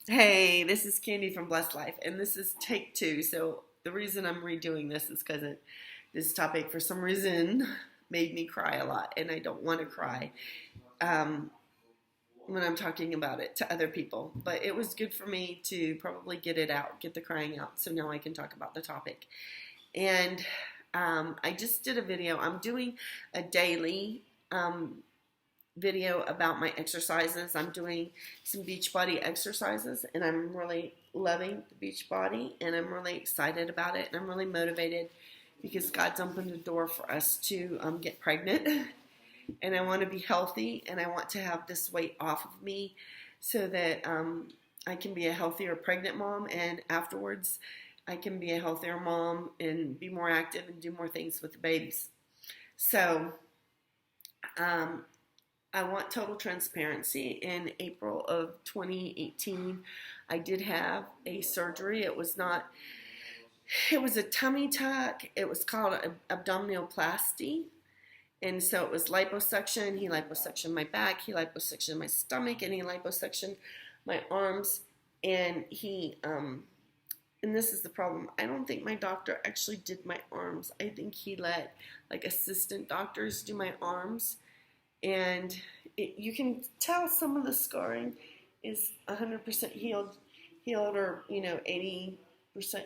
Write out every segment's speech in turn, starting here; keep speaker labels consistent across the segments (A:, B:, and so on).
A: Hey, this is Candy from Blessed Life, and this is take two. So the reason I'm redoing this is because this topic, for some reason, made me cry a lot, and I don't want to cry um, when I'm talking about it to other people. But it was good for me to probably get it out, get the crying out, so now I can talk about the topic. And I just did a video. I'm doing a daily video about my exercises. I'm doing some Beachbody exercises, and I'm really loving the Beachbody, and I'm really excited about it, and I'm really motivated because God's opened the door for us to get pregnant, and I want to be healthy, and I want to have this weight off of me so that I can be a healthier pregnant mom, and afterwards I can be a healthier mom and be more active and do more things with the babies. So um, I want total transparency. In April of 2018, I did have a surgery. It was a tummy tuck. It was called abdominoplasty. And so it was liposuction. He liposuctioned my back. He liposuctioned my stomach. And he liposuctioned my arms. And and this is the problem. I don't think my doctor actually did my arms. I think he let assistant doctors do my arms. And you can tell some of the scarring is 100% healed or 80%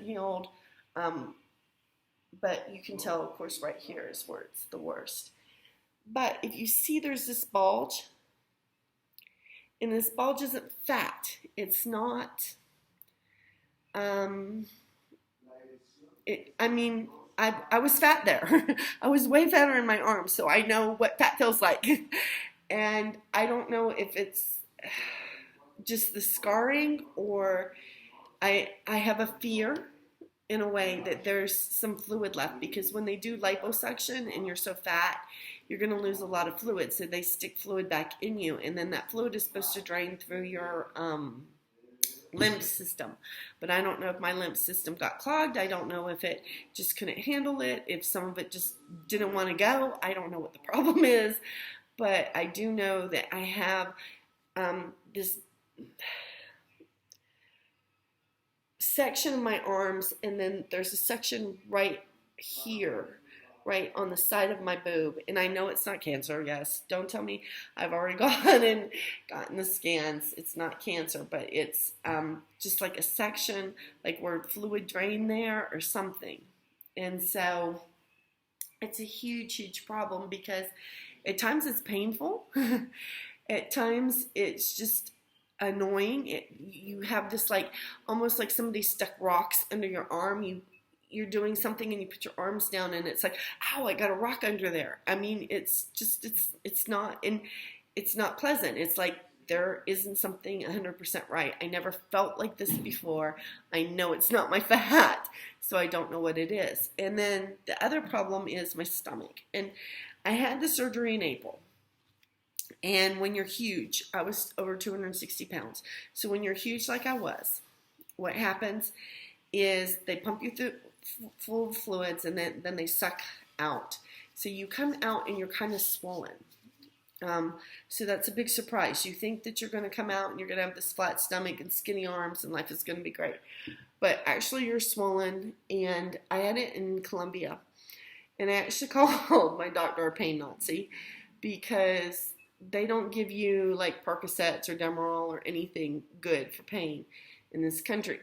A: healed. But you can tell, of course, right here is where it's the worst. But if you see there's this bulge, and this bulge isn't fat, it's not. I was fat there. I was way fatter in my arms, so I know what fat feels like. And I don't know if it's just the scarring or I have a fear in a way that there's some fluid left, because when they do liposuction and you're so fat, you're going to lose a lot of fluid. So they stick fluid back in you, and then that fluid is supposed to drain through your lymph system. But I don't know if my lymph system got clogged. I don't know if it just couldn't handle it, if some of it just didn't want to go. I don't know what the problem is, but I do know that I have this section of my arms, and then there's a section right here, right on the side of my boob. And I know it's not cancer. Yes, don't tell me I've already gone and gotten the scans. It's not cancer, but it's just like a section, like where fluid drained there or something. And so it's a huge, huge problem, because at times it's painful. At times it's just annoying. You have this almost like somebody stuck rocks under your arm. You're doing something and you put your arms down, and it's like, ow, I got a rock under there. I mean, it's not pleasant. It's like there isn't something 100% right. I never felt like this before. I know it's not my fat, so I don't know what it is. And then the other problem is my stomach. And I had the surgery in April. And when you're huge, I was over 260 pounds. So when you're huge like I was, what happens is they pump you through full of fluids, and then they suck out. So you come out and you're kind of swollen. So that's a big surprise. You think that you're going to come out and you're going to have this flat stomach and skinny arms and life is going to be great. But actually you're swollen, and I had it in Colombia. And I actually called my doctor a pain Nazi, because they don't give you Percocets or Demerol or anything good for pain in this country,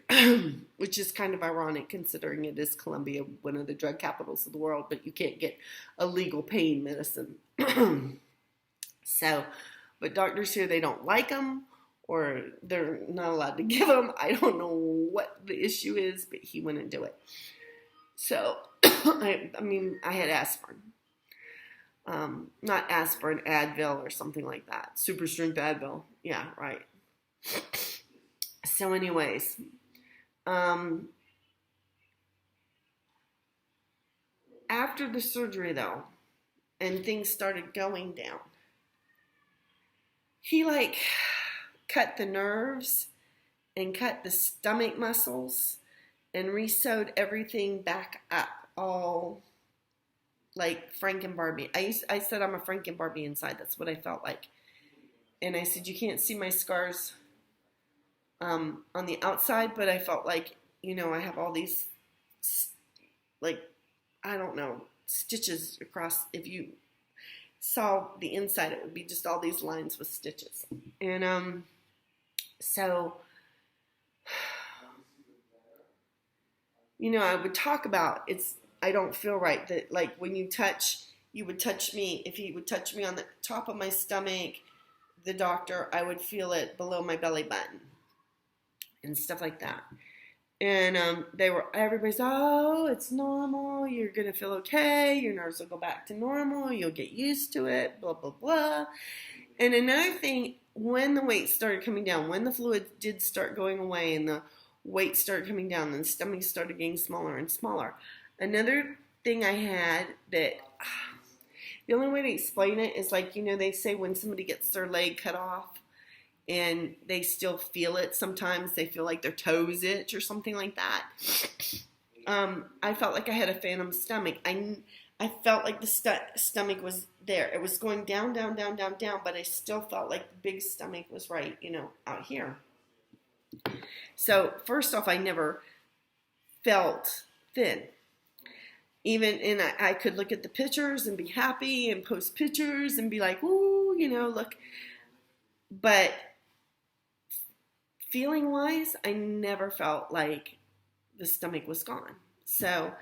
A: which is kind of ironic considering it is Colombia, one of the drug capitals of the world, but you can't get a legal pain medicine. So, but doctors here, they don't like them, or they're not allowed to give them. I don't know what the issue is, but he wouldn't do it. So, I had aspirin. Not aspirin, Advil or something like that. Super strength Advil. Yeah, right. So anyways, after the surgery though, and things started going down, he cut the nerves and cut the stomach muscles and re-sewed everything back up, all like Franken Barbie. I said I'm a Franken Barbie inside. That's what I felt like. And I said, you can't see my scars on the outside, but I felt like, I have all these, like, I don't know, stitches across. If you saw the inside, it would be just all these lines with stitches. And so, I would talk about I don't feel right that, like, when you would touch me, if you would touch me on the top of my stomach, the doctor, I would feel it below my belly button and stuff like that. And everybody's, oh, it's normal. You're going to feel okay. Your nerves will go back to normal. You'll get used to it, blah, blah, blah. And another thing, when the weight started coming down, when the fluid did start going away and the weight started coming down and the stomach started getting smaller and smaller, another thing I had that, the only way to explain it is like, they say when somebody gets their leg cut off and they still feel it. Sometimes they feel like their toes itch or something like that. I felt like I had a phantom stomach. I felt like the stomach was there. It was going down, down, down, down, down, but I still felt like the big stomach was right, out here. So first off, I never felt thin. And I could look at the pictures and be happy and post pictures and be like, ooh, look. But feeling wise, I never felt like the stomach was gone. So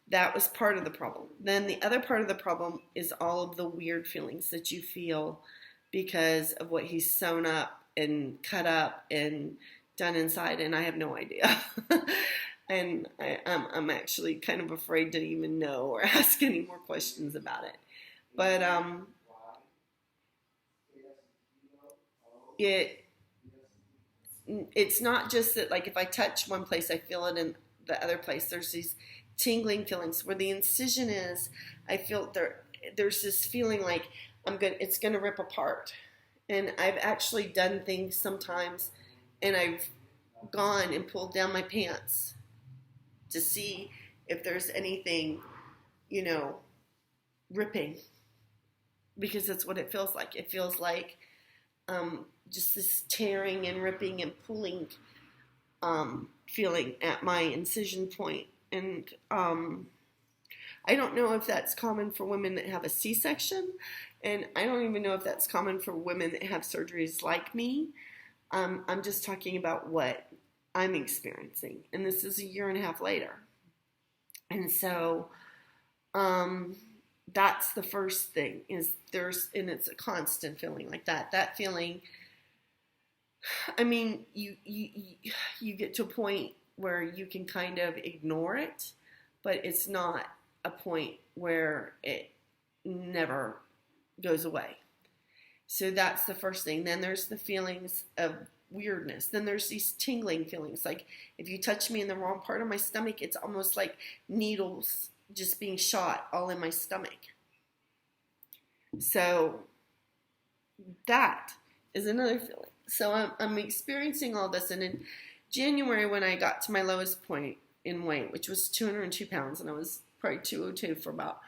A: that was part of the problem. Then the other part of the problem is all of the weird feelings that you feel because of what he's sewn up and cut up and done inside, and I have no idea. And I'm actually kind of afraid to even know or ask any more questions about it. But it's not just that, like, if I touch one place, I feel it in the other place. There's these tingling feelings where the incision is. I feel there's this feeling like it's gonna rip apart. And I've actually done things sometimes, and I've gone and pulled down my pants to see if there's anything, ripping, because that's what it feels like. It feels like just this tearing and ripping and pulling feeling at my incision point. And I don't know if that's common for women that have a C-section, and I don't even know if that's common for women that have surgeries like me. I'm just talking about what I'm experiencing, and this is a year and a half later. And so that's the first thing, and it's a constant feeling like that. That feeling, I mean, you get to a point where you can kind of ignore it, but it's not a point where it never goes away. So that's the first thing. Then there's the feelings of weirdness. Then there's these tingling feelings. Like if you touch me in the wrong part of my stomach, it's almost like needles just being shot all in my stomach. So that is another feeling. So I'm experiencing all this. And in January, when I got to my lowest point in weight, which was 202 pounds, and I was probably 202 for about,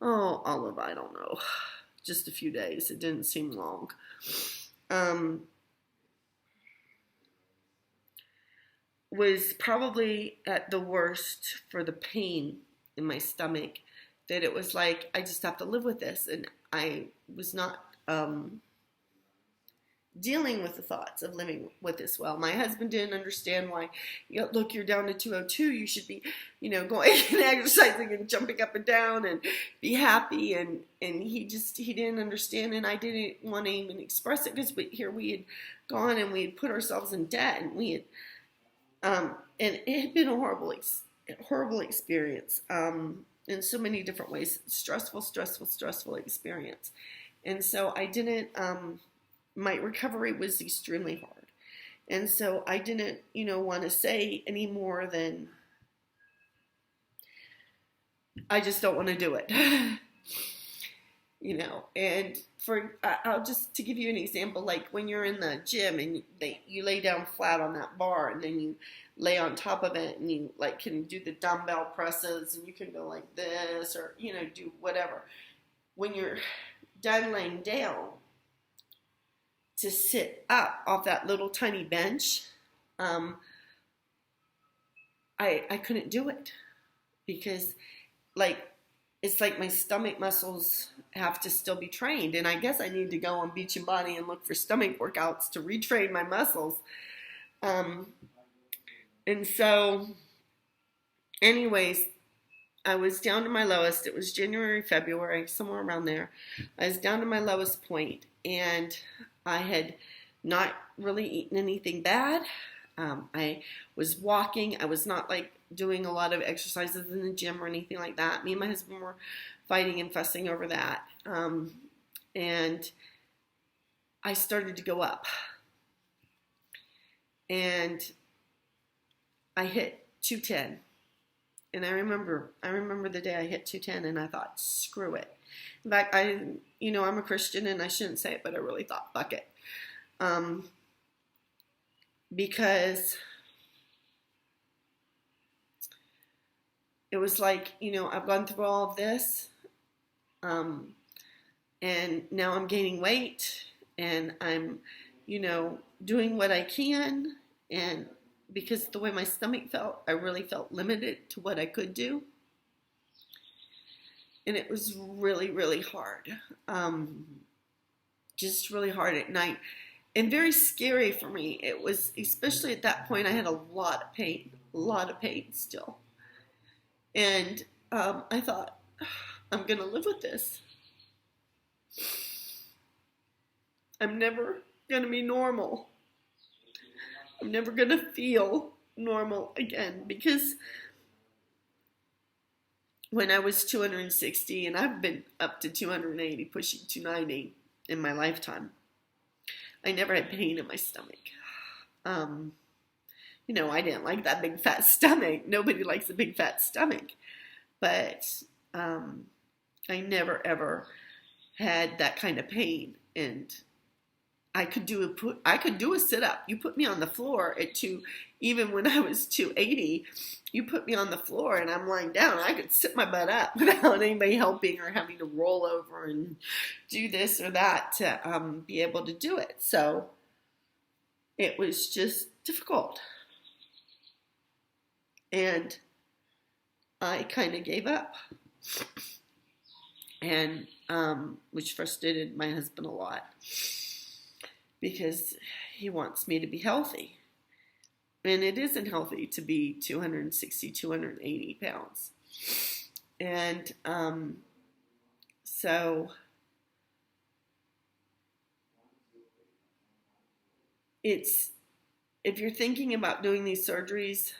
A: I don't know, just a few days. It didn't seem long. Was probably at the worst for the pain in my stomach, that it was like, I just have to live with this. And I was not dealing with the thoughts of living with this well. My husband didn't understand why, look, you're down to 202. You should be, going and exercising and jumping up and down and be happy. And he didn't understand. And I didn't want to even express it, because we had gone and we had put ourselves in debt, and we had, and it had been a horrible experience, in so many different ways. Stressful experience. And so I didn't, my recovery was extremely hard. And so I didn't, want to say any more than, I just don't want to do it. And I'll just, to give you an example, like when you're in the gym and you lay down flat on that bar, and then you lay on top of it, and you can do the dumbbell presses, and you can go like this, or, do whatever. When you're done laying down, to sit up off that little tiny bench, I couldn't do it because like it's like my stomach muscles have to still be trained, and I guess I need to go on Beachbody and look for stomach workouts to retrain my muscles. Um, and so, anyways, I was down to my lowest. It was January, February, somewhere around there. I was down to my lowest point, and I had not really eaten anything bad. I was walking. I was not like doing a lot of exercises in the gym or anything like that. Me and my husband were fighting and fussing over that. And I started to go up. And I hit 210. And I remember the day I hit 210 and I thought, screw it. In fact, I'm a Christian and I shouldn't say it, but I really thought, fuck it. Because it was like, I've gone through all of this, and now I'm gaining weight, and I'm, doing what I can, and because the way my stomach felt, I really felt limited to what I could do, and it was really, really hard, just really hard at night, and very scary for me. It was, especially at that point, I had a lot of pain still. And I thought, I'm going to live with this. I'm never going to be normal. I'm never going to feel normal again. Because when I was 260, and I've been up to 280, pushing 290 in my lifetime, I never had pain in my stomach. I didn't like that big fat stomach. Nobody likes a big fat stomach. But I never ever had that kind of pain. And I could do a sit-up. You put me on the floor even when I was 280, you put me on the floor and I'm lying down. I could sit my butt up without anybody helping or having to roll over and do this or that to be able to do it. So it was just difficult. And I kind of gave up, and which frustrated my husband a lot because he wants me to be healthy. And it isn't healthy to be 260, 280 pounds. And so if you're thinking about doing these surgeries,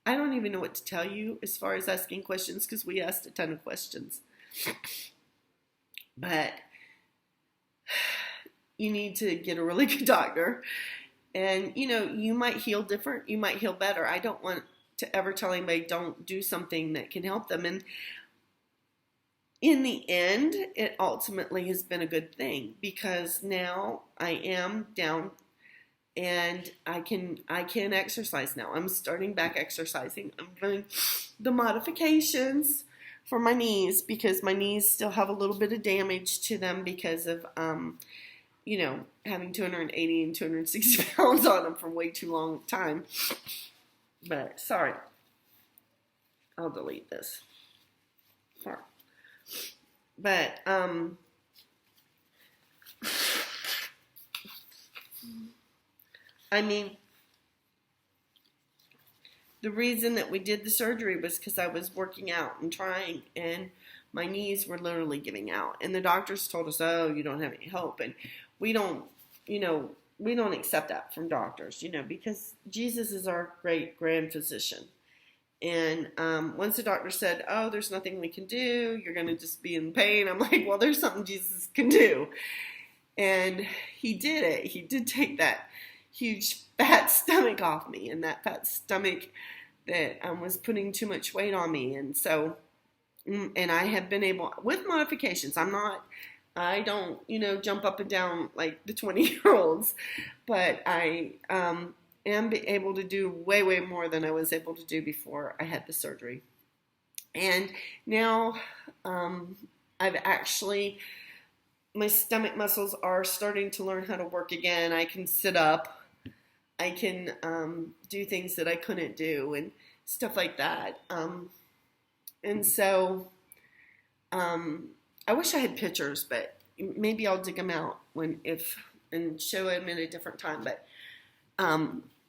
A: I don't even know what to tell you as far as asking questions because we asked a ton of questions. But you need to get a really good doctor. And, you might heal different. You might heal better. I don't want to ever tell anybody don't do something that can help them. And in the end, it ultimately has been a good thing because now I am down and I can exercise now. I'm starting back exercising. I'm doing the modifications for my knees because my knees still have a little bit of damage to them because of, having 280 and 260 pounds on them for way too long time. But, sorry. I'll delete this. Sorry. But, the reason that we did the surgery was because I was working out and trying, and my knees were literally giving out. And the doctors told us, oh, you don't have any hope. And we don't accept that from doctors, because Jesus is our great grand physician. And once the doctor said, oh, there's nothing we can do, you're going to just be in pain, I'm like, well, there's something Jesus can do. And he did it. He did take that huge fat stomach off me, and that fat stomach that was putting too much weight on me. And so, and I have been able, with modifications, I don't, jump up and down like the 20-year-olds, but I am able to do way, way more than I was able to do before I had the surgery. And now my stomach muscles are starting to learn how to work again. I can sit up. I can do things that I couldn't do and stuff like that. And so I wish I had pictures, but maybe I'll dig them out and show them in a different time. But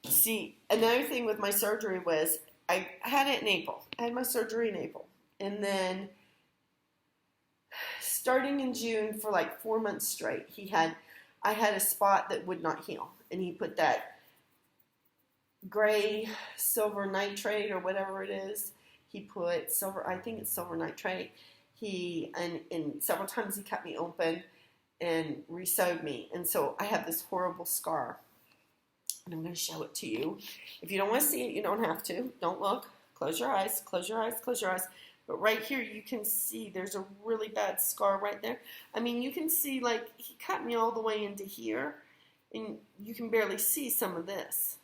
A: see, another thing with my surgery was I had it in April. I had my surgery in April, and then starting in June for like 4 months straight, I had a spot that would not heal, and he put that gray silver nitrate or whatever it is. He put silver, I think it's silver nitrate. And several times he cut me open and re-sewed me. And so I have this horrible scar. And I'm going to show it to you. If you don't want to see it, you don't have to. Don't look. Close your eyes. Close your eyes. Close your eyes. But right here, you can see there's a really bad scar right there. I mean, you can see, like, he cut me all the way into here. And you can barely see some of this.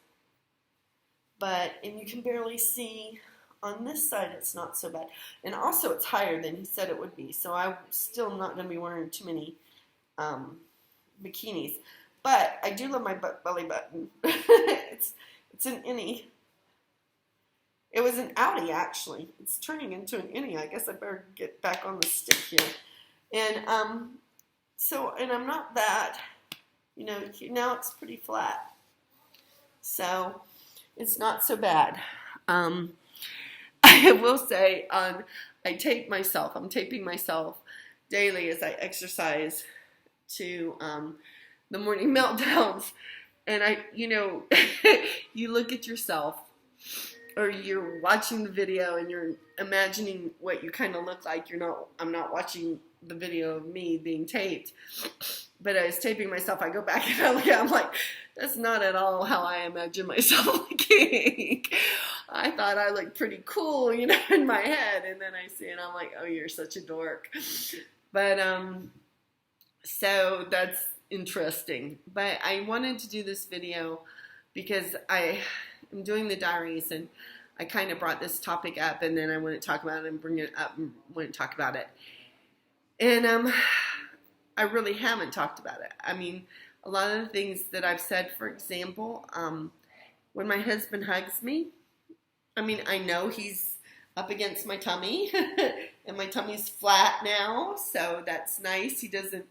A: And you can barely see on this side, it's not so bad. And also, it's higher than he said it would be. So I'm still not going to be wearing too many bikinis. But I do love my belly button. It's an innie. It was an outie, actually. It's turning into an innie. I guess I better get back on the stick here. And and I'm not that, now it's pretty flat. So it's not so bad. I will say, I'm taping myself daily as I exercise to the morning meltdowns. And you look at yourself, or you're watching the video and you're imagining what you kind of look like. I'm not watching the video of me being taped, but I was taping myself. I go back and I'm like, that's not at all how I imagine myself looking. I thought I looked pretty cool, in my head. And then I see it and I'm like, oh, you're such a dork. But, so that's interesting. But I wanted to do this video because I am doing the diaries, and I kind of brought this topic up, and then I want to talk about it and bring it up and want to talk about it. And I really haven't talked about it. I mean, a lot of the things that I've said, for example, when my husband hugs me, I know he's up against my tummy, and my tummy's flat now, so that's nice. He doesn't,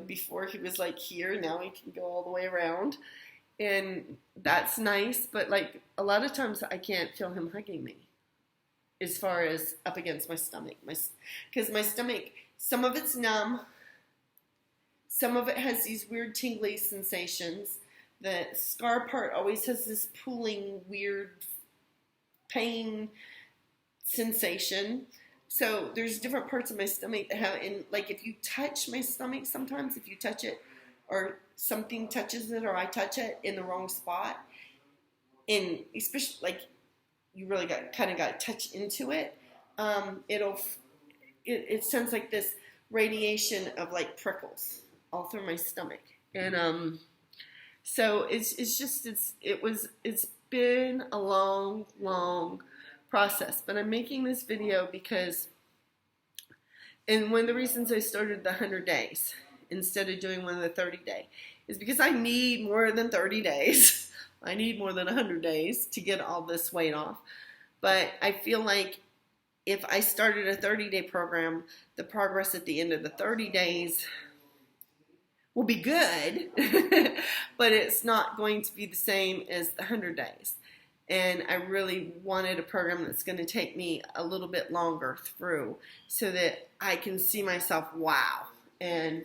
A: before he was like here, now he can go all the way around. And that's nice, but like a lot of times I can't feel him hugging me as far as up against my stomach. Because my stomach, some of it's numb, some of it has these weird tingly sensations. The scar part always has this pooling, weird pain sensation. So there's different parts of my stomach that have, and like if you touch my stomach sometimes, if you touch it, or something touches it, or I touch it in the wrong spot, and especially like you really got to touch into it, it sends like this radiation of like prickles all through my stomach, and so it's been a long process, but I'm making this video because, and one of the reasons I started the 100 days instead of doing one of the 30-day is because I need more than 30 days. I need more than 100 days to get all this weight off. But I feel like if I started a 30-day program, the progress at the end of the 30 days will be good, but it's not going to be the same as the 100 days. And I really wanted a program that's going to take me a little bit longer through so that I can see myself wow at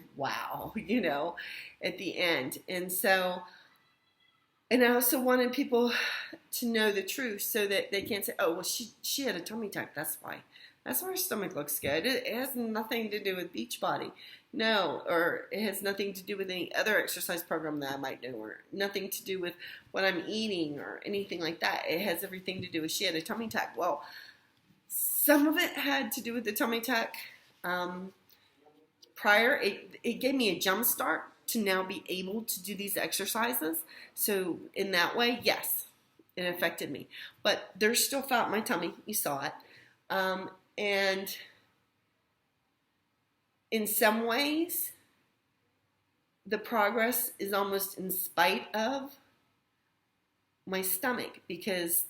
A: the end. And so, and I also wanted people to know the truth so that they can't say, oh, well, she had a tummy tuck, that's why her stomach looks good. It has nothing to do with Beachbody. No, or it has nothing to do with any other exercise program that I might do, or nothing to do with what I'm eating or anything like that. It has everything to do with she had a tummy tuck. Well, some of it had to do with the tummy tuck. Prior, it gave me a jump start to now be able to do these exercises. So in that way, yes, it affected me. But there's still fat in my tummy. You saw it. And in some ways, the progress is almost in spite of my stomach because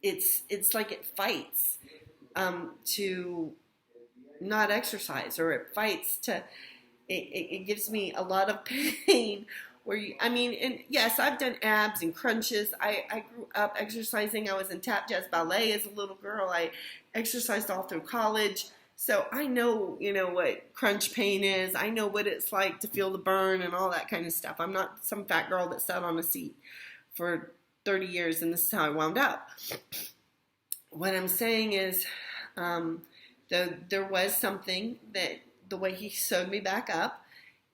A: it's like it fights to not exercise, or it fights to it gives me a lot of pain where and yes, I've done abs and crunches. I grew up exercising. I was in tap jazz ballet as a little girl. I exercised all through college. So I know, what crunch pain is. I know what it's like to feel the burn and all that kind of stuff. I'm not some fat girl that sat on a seat for 30 years and this is how I wound up. What I'm saying is, there was something that the way he sewed me back up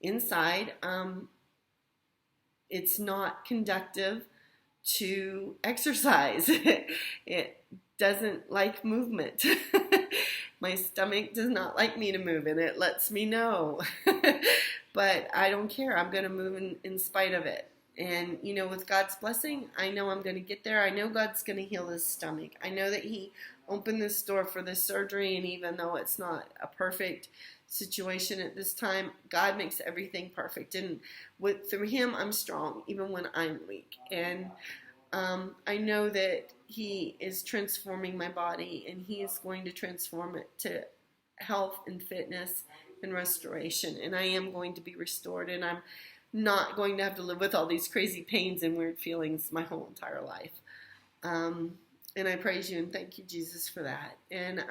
A: inside, it's not conducive to exercise. It doesn't like movement. My stomach does not like me to move, and it lets me know. But I don't care. I'm going to move in spite of it. And, with God's blessing, I know I'm going to get there. I know God's going to heal his stomach. I know that he opened this door for this surgery, and even though it's not a perfect situation at this time, God makes everything perfect. And through him, I'm strong, even when I'm weak. And I know that he is transforming my body, and he is going to transform it to health and fitness and restoration. And I am going to be restored, and I'm not going to have to live with all these crazy pains and weird feelings my whole entire life. And I praise you and thank you, Jesus, for that. And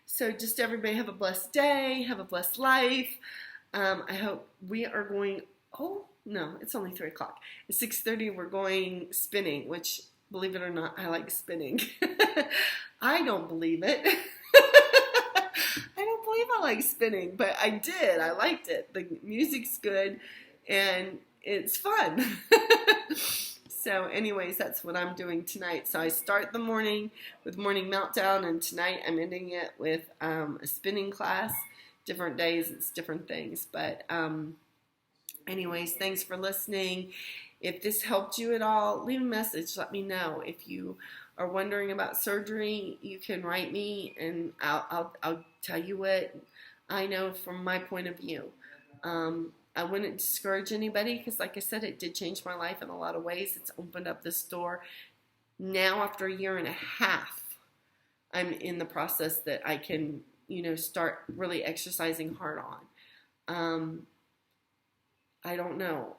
A: so just everybody have a blessed day, have a blessed life. I hope we are going, it's only 3 o'clock. At 6:30 we're going spinning, which, believe it or not, I like spinning. I don't believe it. I don't believe I like spinning, but I did. I liked it. The music's good and it's fun. So anyways, that's what I'm doing tonight. So I start the morning with Morning Meltdown, and tonight I'm ending it with a spinning class. Different days, it's different things. But anyways, thanks for listening. If this helped you at all, leave a message. Let me know. If you are wondering about surgery, you can write me, and I'll tell you what I know from my point of view. I wouldn't discourage anybody because, like I said, it did change my life in a lot of ways. It's opened up this door. Now, after 1.5 years, I'm in the process that I can, start really exercising hard on. I don't know.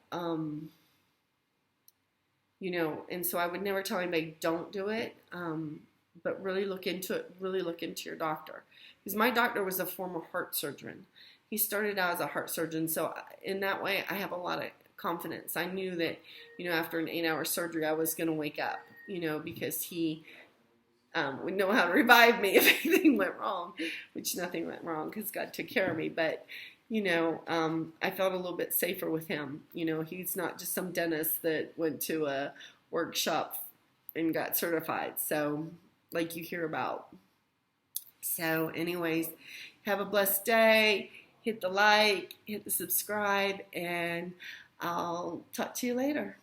A: And so I would never tell anybody don't do it, but really look into it. Really look into your doctor. Because my doctor was a former heart surgeon. He started out as a heart surgeon, so in that way, I have a lot of confidence. I knew that, after an 8-hour surgery, I was going to wake up, because he would know how to revive me if anything went wrong, which nothing went wrong because God took care of me. But, I felt a little bit safer with him. He's not just some dentist that went to a workshop and got certified, so like you hear about. So anyways, have a blessed day. Hit the like, hit the subscribe, and I'll talk to you later.